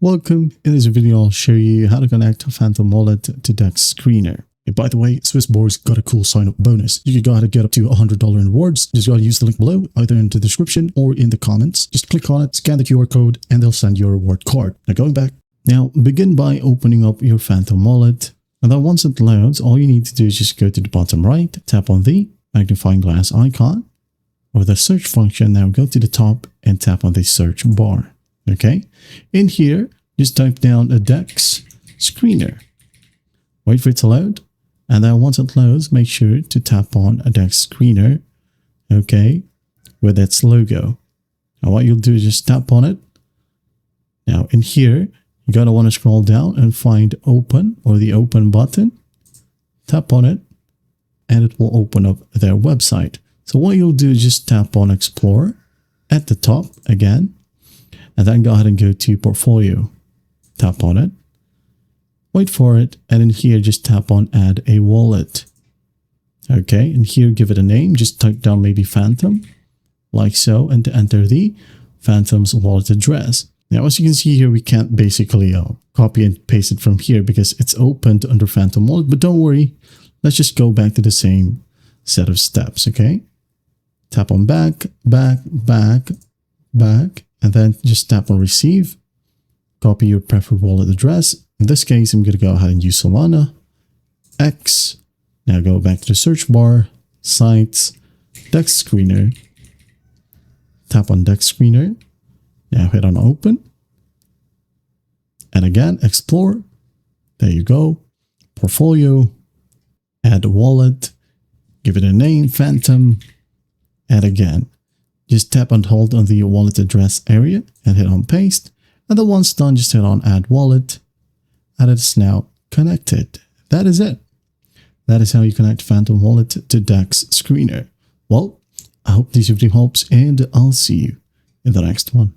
Welcome. In this video, I'll show you how to connect Phantom Wallet to DEX Screener. And by the way, Swissborg's got a cool sign-up bonus. You can go ahead and get up to $100 in rewards. Just gotta use the link below, either in the description or in the comments. Just click on it, scan the QR code, and they'll send you a reward card. Now going back. Now begin by opening up your Phantom Wallet. And then once it loads, all you need to do is just go to the bottom right, tap on the magnifying glass icon. Or the search function, now go to the top and tap on the search bar. Okay, in here, just type down a DEX Screener. Wait for it to load. And then once it loads, make sure to tap on a DEX Screener, okay, with its logo. Now what you'll do is just tap on it. Now in here, you're going to want to scroll down and find open or the open button. Tap on it and it will open up their website. So what you'll do is just tap on Explore at the top again. And then go ahead and go to Portfolio. Tap on it. Wait for it. And in here, just tap on Add a Wallet. Okay. And here, give it a name. Just type down maybe Phantom. Like so. And to enter the Phantom's wallet address. Now, as you can see here, we can't basically copy and paste it from here because it's opened under Phantom Wallet. But don't worry. Let's just go back to the same set of steps. Okay. Tap on back, back. And then just tap on receive, copy your preferred wallet address. In this case, I'm going to go ahead and use Solana, X. Now go back to the search bar, sites, DEX Screener. Tap on DEX Screener. Now hit on open. And again, explore. There you go. Portfolio, add a wallet, give it a name, Phantom. And again, just tap and hold on the wallet address area and hit on paste. And then once done, just hit on add wallet. And it's now connected. That is it. That is how you connect Phantom Wallet to DEX Screener. Well, I hope this video helps and I'll see you in the next one.